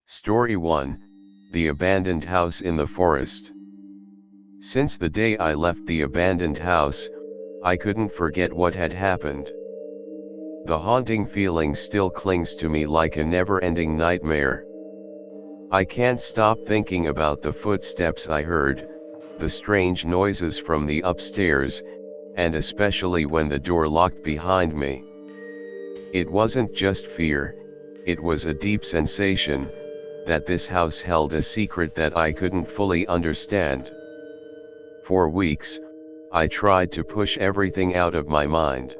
Story 1, The Abandoned House in the Forest. Since the day I left the abandoned house, I couldn't forget what had happened. The haunting feeling still clings to me like a never-ending nightmare. I can't stop thinking about the footsteps I heard, the strange noises from the upstairs, and especially when the door locked behind me. It wasn't just fear, it was a deep sensation that this house held a secret that I couldn't fully understand. For weeks, I tried to push everything out of my mind.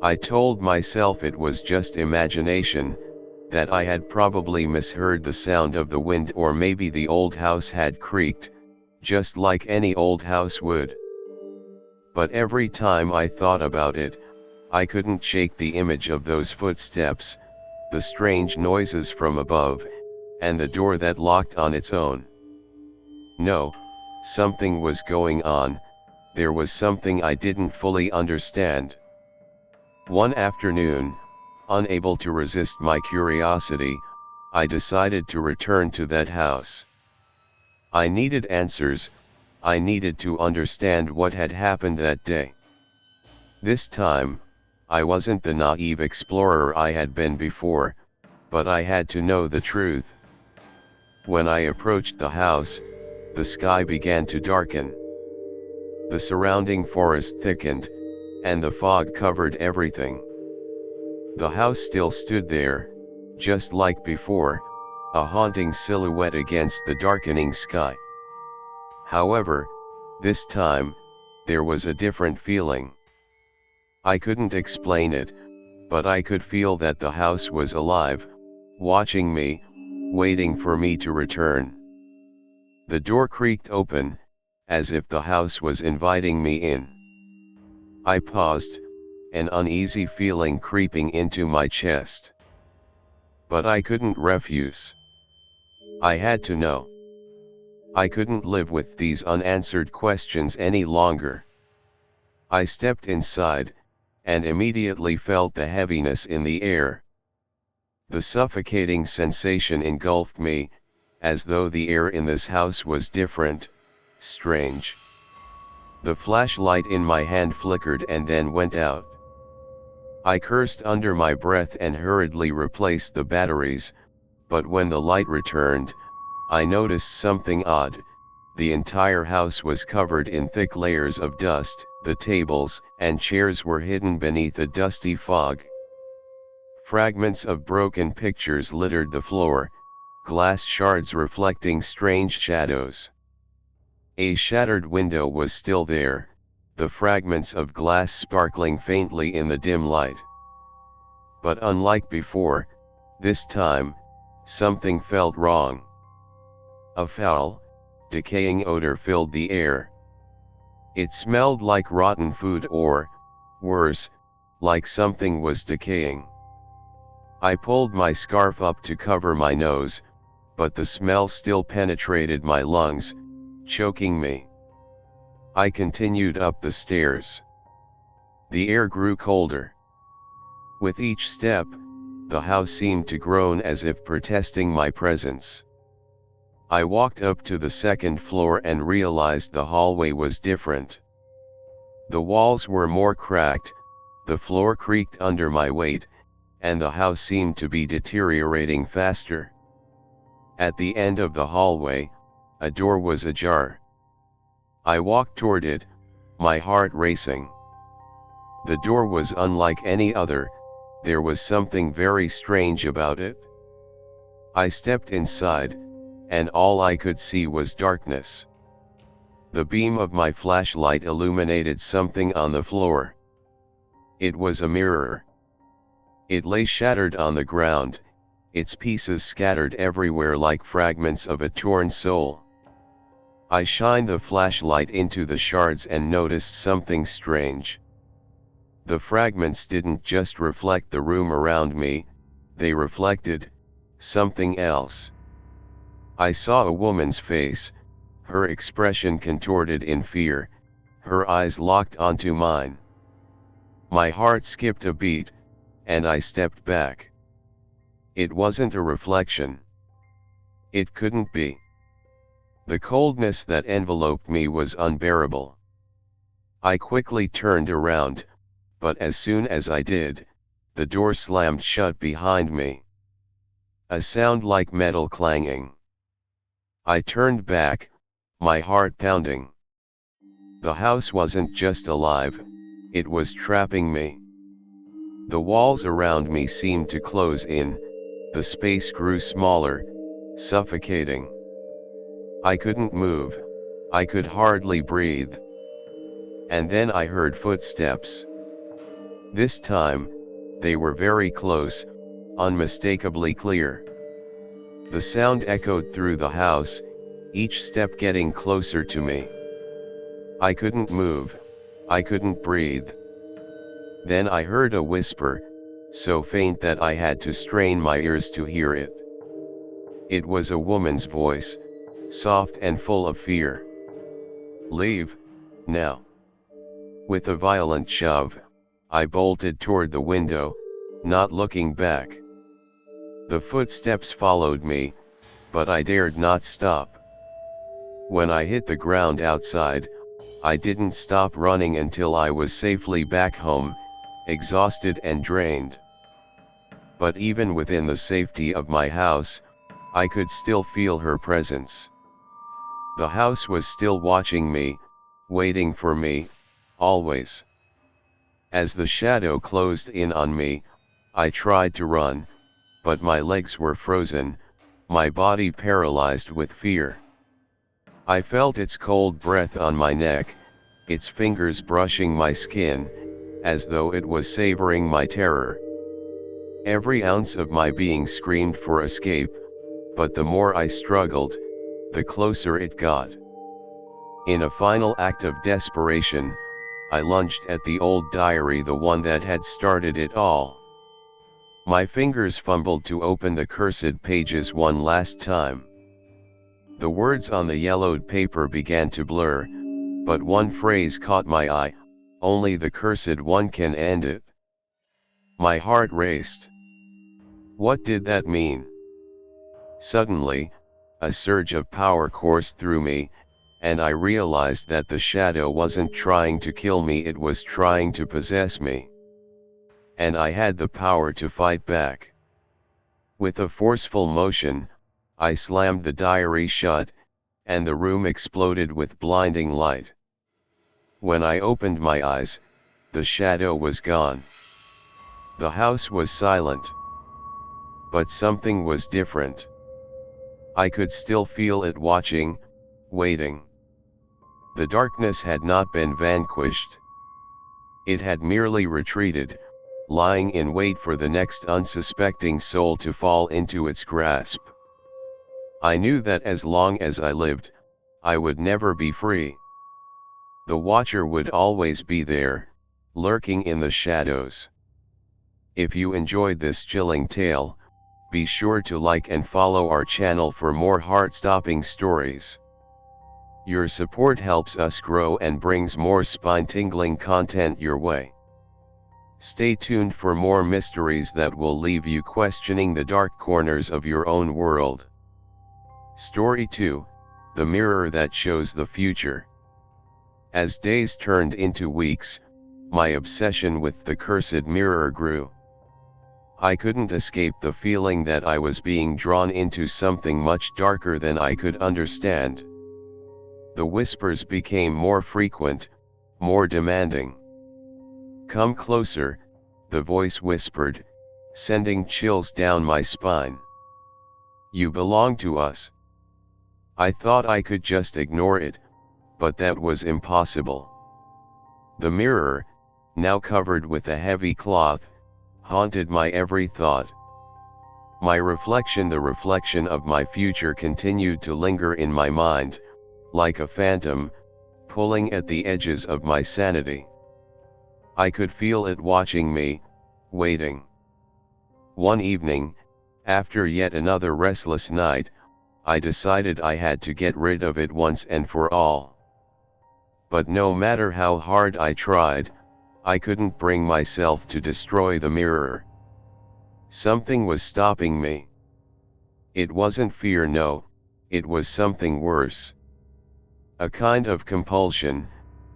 I told myself it was just imagination, that I had probably misheard the sound of the wind, or maybe the old house had creaked, just like any old house would. But every time I thought about it, I couldn't shake the image of those footsteps, the strange noises from above, and the door that locked on its own. No, something was going on, there was something I didn't fully understand. One afternoon, unable to resist my curiosity, I decided to return to that house. I needed answers, I needed to understand what had happened that day. This time, I wasn't the naive explorer I had been before, but I had to know the truth. When I approached the house, the sky began to darken. The surrounding forest thickened, and the fog covered everything. The house still stood there, just like before, a haunting silhouette against the darkening sky. However, this time, there was a different feeling. I couldn't explain it, but I could feel that the house was alive, watching me, waiting for me to return. The door creaked open, as if the house was inviting me in. I paused, an uneasy feeling creeping into my chest. But I couldn't refuse. I had to know. I couldn't live with these unanswered questions any longer. I stepped inside, and immediately felt the heaviness in the air. The suffocating sensation engulfed me, as though the air in this house was different, strange. The flashlight in my hand flickered and then went out. I cursed under my breath and hurriedly replaced the batteries, but when the light returned, I noticed something odd. The entire house was covered in thick layers of dust, the tables and chairs were hidden beneath a dusty fog. Fragments of broken pictures littered the floor, glass shards reflecting strange shadows. A shattered window was still there, the fragments of glass sparkling faintly in the dim light. But unlike before, this time, something felt wrong. A foul, decaying odor filled the air. It smelled like rotten food or, worse, like something was decaying. I pulled my scarf up to cover my nose, but the smell still penetrated my lungs, choking me. I continued up the stairs. The air grew colder. With each step, the house seemed to groan as if protesting my presence. I walked up to the second floor and realized the hallway was different. The walls were more cracked, the floor creaked under my weight, and the house seemed to be deteriorating faster. At the end of the hallway, a door was ajar. I walked toward it, my heart racing. The door was unlike any other, there was something very strange about it. I stepped inside, and all I could see was darkness. The beam of my flashlight illuminated something on the floor. It was a mirror. It lay shattered on the ground, its pieces scattered everywhere like fragments of a torn soul. I shined the flashlight into the shards and noticed something strange. The fragments didn't just reflect the room around me, they reflected something else. I saw a woman's face, her expression contorted in fear, her eyes locked onto mine. My heart skipped a beat, and I stepped back. It wasn't a reflection. It couldn't be. The coldness that enveloped me was unbearable. I quickly turned around, but as soon as I did, the door slammed shut behind me. A sound like metal clanging. I turned back, my heart pounding. The house wasn't just alive, it was trapping me. The walls around me seemed to close in, the space grew smaller, suffocating. I couldn't move, I could hardly breathe. And then I heard footsteps. This time, they were very close, unmistakably clear. The sound echoed through the house, each step getting closer to me. I couldn't move, I couldn't breathe. Then I heard a whisper, so faint that I had to strain my ears to hear it. It was a woman's voice, soft and full of fear. "Leave, now." With a violent shove, I bolted toward the window, not looking back. The footsteps followed me, but I dared not stop. When I hit the ground outside, I didn't stop running until I was safely back home, exhausted and drained. But even within the safety of my house, I could still feel her presence. The house was still watching me, waiting for me, always. As the shadow closed in on me, I tried to run, but my legs were frozen, my body paralyzed with fear. I felt its cold breath on my neck, its fingers brushing my skin, as though it was savoring my terror. Every ounce of my being screamed for escape, but the more I struggled, the closer it got. In a final act of desperation, I lunged at the old diary, the one that had started it all. My fingers fumbled to open the cursed pages one last time. The words on the yellowed paper began to blur, but one phrase caught my eye: "Only the cursed one can end it." My heart raced. What did that mean? Suddenly, a surge of power coursed through me, and I realized that the shadow wasn't trying to kill me, it was trying to possess me. And I had the power to fight back. With a forceful motion, I slammed the diary shut, and the room exploded with blinding light. When I opened my eyes, the shadow was gone. The house was silent. But something was different. I could still feel it watching, waiting. The darkness had not been vanquished. It had merely retreated, lying in wait for the next unsuspecting soul to fall into its grasp. I knew that as long as I lived, I would never be free. The Watcher would always be there, lurking in the shadows. If you enjoyed this chilling tale, be sure to like and follow our channel for more heart-stopping stories. Your support helps us grow and brings more spine-tingling content your way. Stay tuned for more mysteries that will leave you questioning the dark corners of your own world. Story 2, The Mirror That Shows the Future. As days turned into weeks, my obsession with the cursed mirror grew. I couldn't escape the feeling that I was being drawn into something much darker than I could understand. The whispers became more frequent, more demanding. "Come closer," the voice whispered, sending chills down my spine. "You belong to us." I thought I could just ignore it, but that was impossible. The mirror, now covered with a heavy cloth, haunted my every thought. My reflection, the reflection of my future, continued to linger in my mind, like a phantom, pulling at the edges of my sanity. I could feel it watching me, waiting. One evening, after yet another restless night, I decided I had to get rid of it once and for all. But no matter how hard I tried, I couldn't bring myself to destroy the mirror. Something was stopping me. It wasn't fear, no, it was something worse. A kind of compulsion,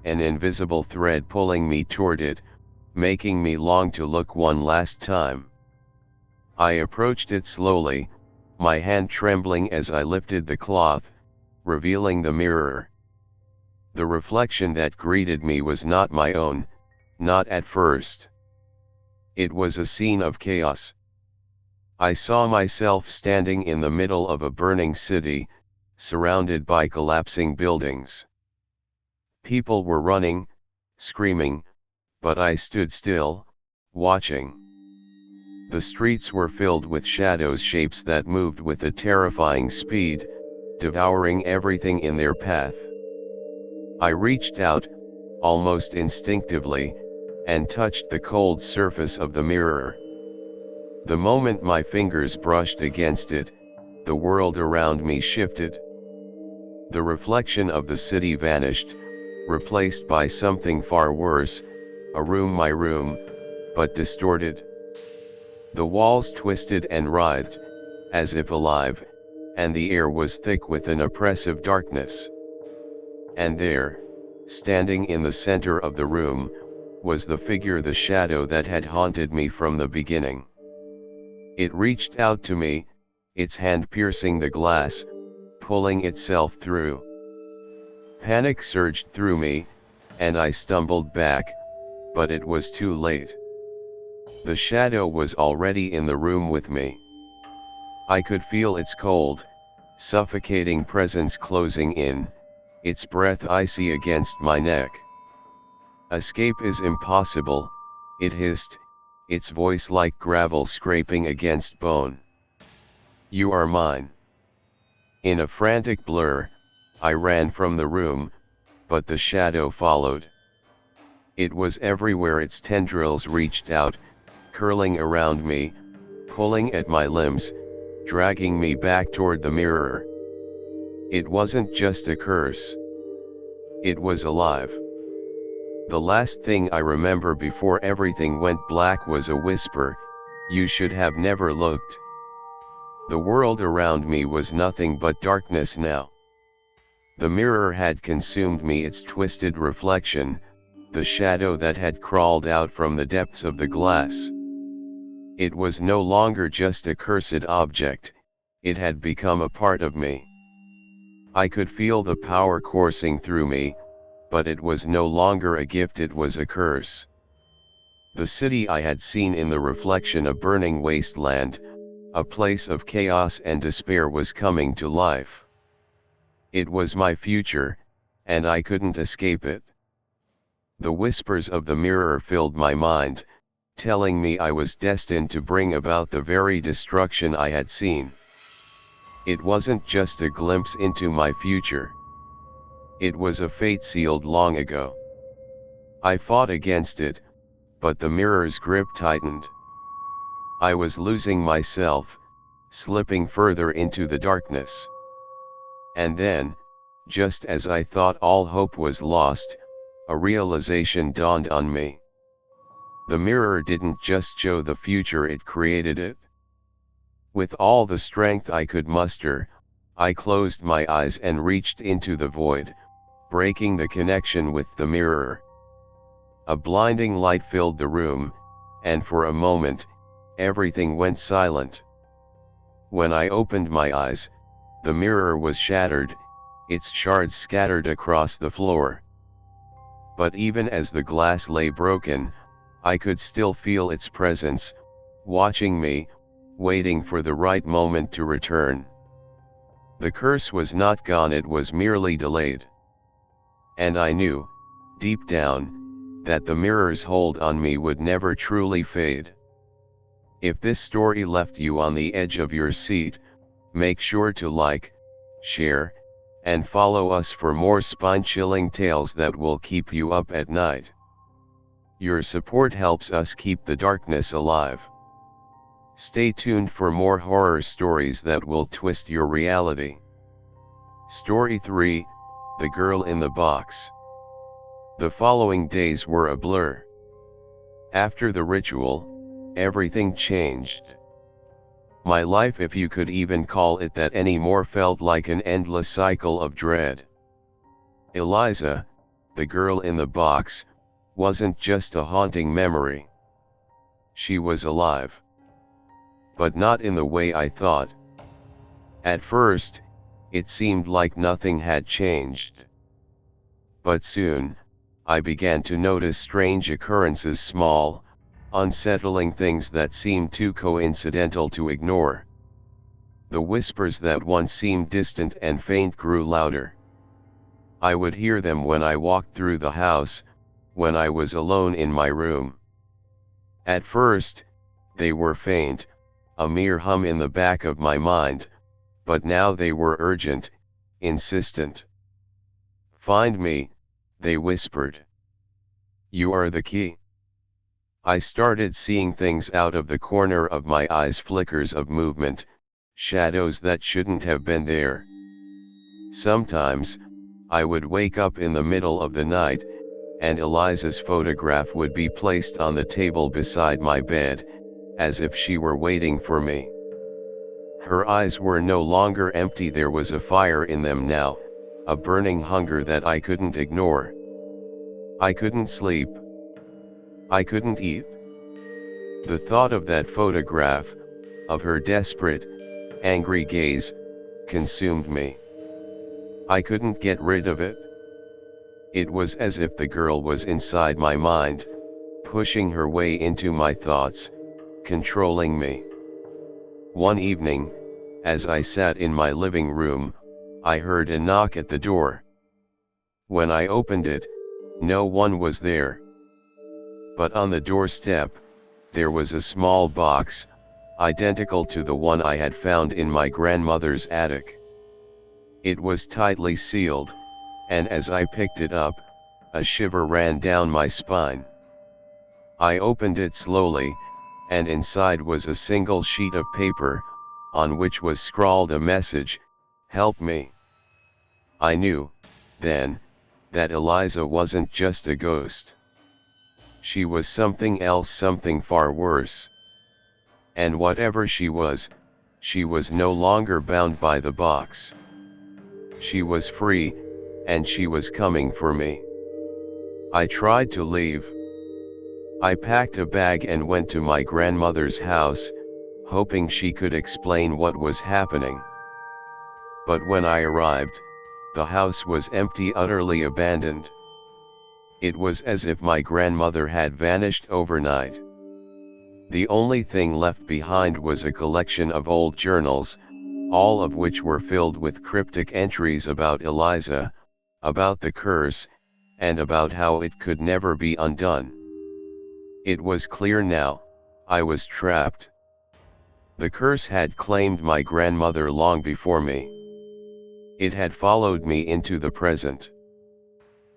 an invisible thread pulling me toward it, making me long to look one last time. I approached it slowly, my hand trembling as I lifted the cloth, revealing the mirror. The reflection that greeted me was not my own, not at first. It was a scene of chaos. I saw myself standing in the middle of a burning city, surrounded by collapsing buildings. People were running, screaming, but I stood still, watching. The streets were filled with shadows, shapes that moved with a terrifying speed, devouring everything in their path. I reached out, almost instinctively, and touched the cold surface of the mirror. The moment my fingers brushed against it, the world around me shifted. The reflection of the city vanished, replaced by something far worse, a room, my room, but distorted. The walls twisted and writhed, as if alive, and the air was thick with an oppressive darkness. And there, standing in the center of the room, was the figure, the shadow that had haunted me from the beginning. It reached out to me, its hand piercing the glass, pulling itself through. Panic surged through me, and I stumbled back, but it was too late. The shadow was already in the room with me. I could feel its cold, suffocating presence closing in, its breath icy against my neck. "Escape is impossible," it hissed, its voice like gravel scraping against bone. "You are mine." In a frantic blur, I ran from the room, but the shadow followed. It was everywhere, its tendrils reached out, curling around me, pulling at my limbs, dragging me back toward the mirror. It wasn't just a curse. It was alive. The last thing I remember before everything went black was a whisper, "You should have never looked." The world around me was nothing but darkness now. The mirror had consumed me, its twisted reflection, the shadow that had crawled out from the depths of the glass. It was no longer just a cursed object, it had become a part of me. I could feel the power coursing through me, but it was no longer a gift, it was a curse. The city I had seen in the reflection, a burning wasteland, a place of chaos and despair, was coming to life. It was my future, and I couldn't escape it. The whispers of the mirror filled my mind, telling me I was destined to bring about the very destruction I had seen. It wasn't just a glimpse into my future. It was a fate sealed long ago. I fought against it, but the mirror's grip tightened. I was losing myself, slipping further into the darkness. And then, just as I thought all hope was lost, a realization dawned on me. The mirror didn't just show the future, it created it. With all the strength I could muster, I closed my eyes and reached into the void, breaking the connection with the mirror. A blinding light filled the room, and for a moment, everything went silent. When I opened my eyes, the mirror was shattered, its shards scattered across the floor. But even as the glass lay broken, I could still feel its presence, watching me, waiting for the right moment to return. The curse was not gone, it was merely delayed. And I knew, deep down, that the mirror's hold on me would never truly fade. If this story left you on the edge of your seat, make sure to like, share, and follow us for more spine-chilling tales that will keep you up at night. Your support helps us keep the darkness alive. Stay tuned for more horror stories that will twist your reality. Story 3, The Girl in the Box. The following days were a blur. After the ritual, everything changed. My life, if you could even call it that anymore, felt like an endless cycle of dread. Eliza, the girl in the box, wasn't just a haunting memory. She was alive. But not in the way I thought. At first, it seemed like nothing had changed. But soon, I began to notice strange occurrences, small, unsettling things that seemed too coincidental to ignore. The whispers that once seemed distant and faint grew louder. I would hear them when I walked through the house, when I was alone in my room. At first, they were faint, a mere hum in the back of my mind, but now they were urgent, insistent. "Find me," they whispered. "You are the key." I started seeing things out of the corner of my eyes, flickers of movement, shadows that shouldn't have been there. Sometimes, I would wake up in the middle of the night, and Eliza's photograph would be placed on the table beside my bed, as if she were waiting for me. Her eyes were no longer empty, there was a fire in them now, a burning hunger that I couldn't ignore. I couldn't sleep. I couldn't eat. The thought of that photograph, of her desperate, angry gaze, consumed me. I couldn't get rid of it. It was as if the girl was inside my mind, pushing her way into my thoughts, controlling me. One evening, as I sat in my living room, I heard a knock at the door. When I opened it, no one was there. But on the doorstep, there was a small box, identical to the one I had found in my grandmother's attic. It was tightly sealed, and as I picked it up, a shiver ran down my spine. I opened it slowly, and inside was a single sheet of paper, on which was scrawled a message: "Help me." I knew, then, that Eliza wasn't just a ghost. She was something else, something far worse. And whatever she was no longer bound by the box. She was free, and she was coming for me. I tried to leave. I packed a bag and went to my grandmother's house, hoping she could explain what was happening. But when I arrived, the house was empty, utterly abandoned. It was as if my grandmother had vanished overnight. The only thing left behind was a collection of old journals, all of which were filled with cryptic entries about Eliza, about the curse, and about how it could never be undone. It was clear now, I was trapped. The curse had claimed my grandmother long before me. It had followed me into the present.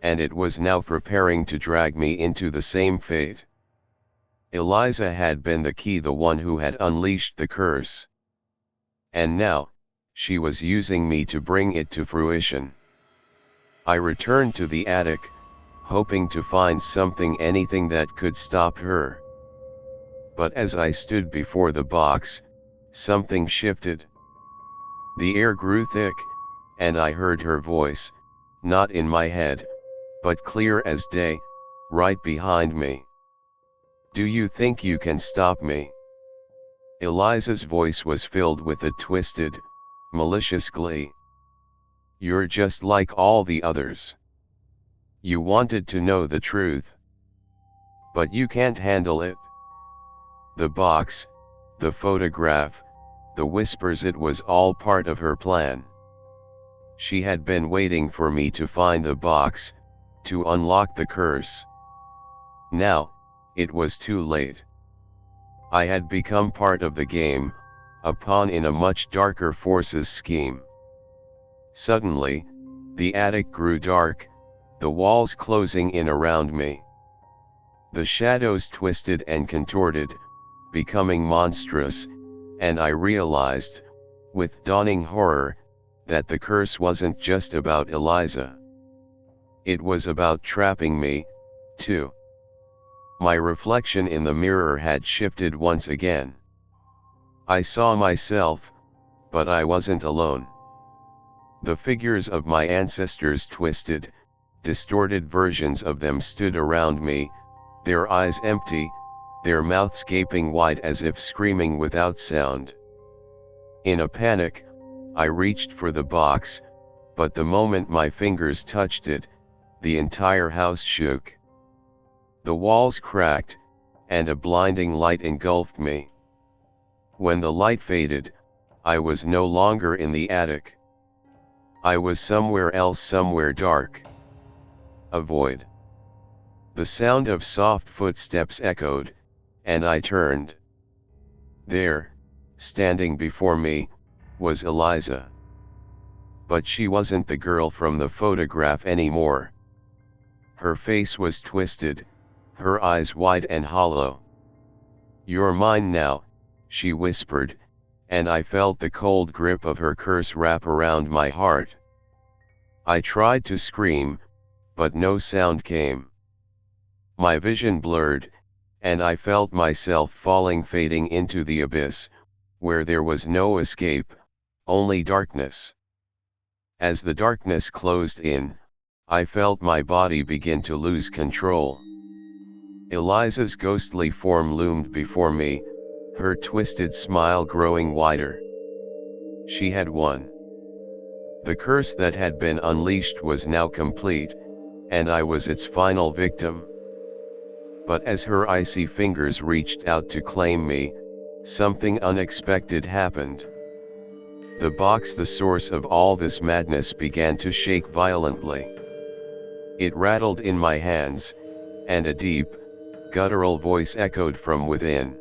And it was now preparing to drag me into the same fate. Eliza had been the key, the one who had unleashed the curse. And now, she was using me to bring it to fruition. I returned to the attic, hoping to find something, anything that could stop her. But as I stood before the box, something shifted. The air grew thick, and I heard her voice, not in my head, but clear as day, right behind me. "Do you think you can stop me?" Eliza's voice was filled with a twisted, malicious glee. "You're just like all the others. You wanted to know the truth. But you can't handle it. The box, the photograph, the whispers, it was all part of her plan. She had been waiting for me to find the box, to unlock the curse. Now, it was too late. I had become part of the game, a pawn in a much darker force's scheme. Suddenly, the attic grew dark, the walls closing in around me. The shadows twisted and contorted, becoming monstrous, and I realized, with dawning horror, that the curse wasn't just about Eliza. It was about trapping me, too. My reflection in the mirror had shifted once again. I saw myself, but I wasn't alone. The figures of my ancestors, twisted, distorted versions of them, stood around me, their eyes empty, their mouths gaping wide as if screaming without sound. In a panic, I reached for the box, but the moment my fingers touched it, the entire house shook. The walls cracked, and a blinding light engulfed me. When the light faded, I was no longer in the attic. I was somewhere else, somewhere dark. A void. The sound of soft footsteps echoed, and I turned. There, standing before me, was Eliza. But she wasn't the girl from the photograph anymore. Her face was twisted, her eyes wide and hollow. "You're mine now," she whispered, and I felt the cold grip of her curse wrap around my heart. I tried to scream, but no sound came. My vision blurred, and I felt myself falling, fading into the abyss, where there was no escape, only darkness. As the darkness closed in, I felt my body begin to lose control. Eliza's ghostly form loomed before me, her twisted smile growing wider. She had won. The curse that had been unleashed was now complete, and I was its final victim. But as her icy fingers reached out to claim me, something unexpected happened. The box, the source of all this madness, began to shake violently. It rattled in my hands, and a deep, guttural voice echoed from within.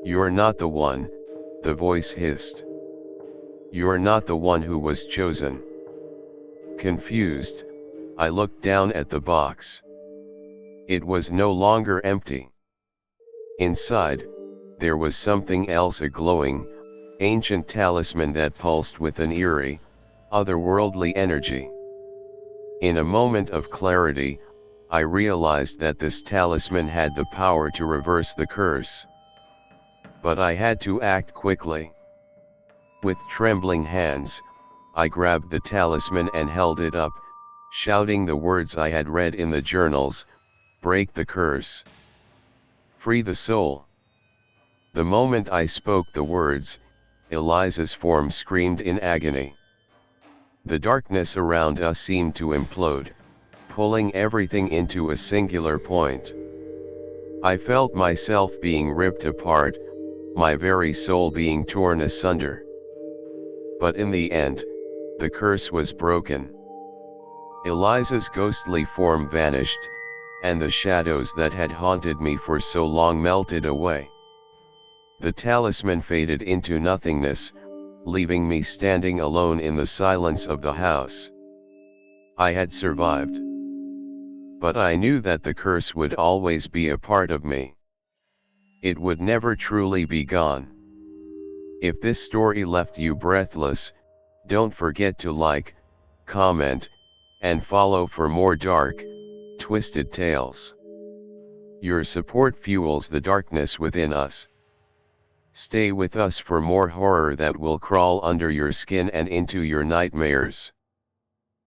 "You're not the one," the voice hissed. "You're not the one who was chosen." Confused, I looked down at the box. It was no longer empty. Inside, there was something else, a glowing, ancient talisman that pulsed with an eerie, otherworldly energy. In a moment of clarity, I realized that this talisman had the power to reverse the curse. But I had to act quickly. With trembling hands, I grabbed the talisman and held it up, shouting the words I had read in the journals: "Break the curse. Free the soul." The moment I spoke the words, Eliza's form screamed in agony. The darkness around us seemed to implode, pulling everything into a singular point. I felt myself being ripped apart, my very soul being torn asunder. But in the end, the curse was broken. Eliza's ghostly form vanished, and the shadows that had haunted me for so long melted away. The talisman faded into nothingness, leaving me standing alone in the silence of the house. I had survived. But I knew that the curse would always be a part of me. It would never truly be gone. If this story left you breathless, don't forget to like, comment, and follow for more dark, twisted tales. Your support fuels the darkness within us. Stay with us for more horror that will crawl under your skin and into your nightmares.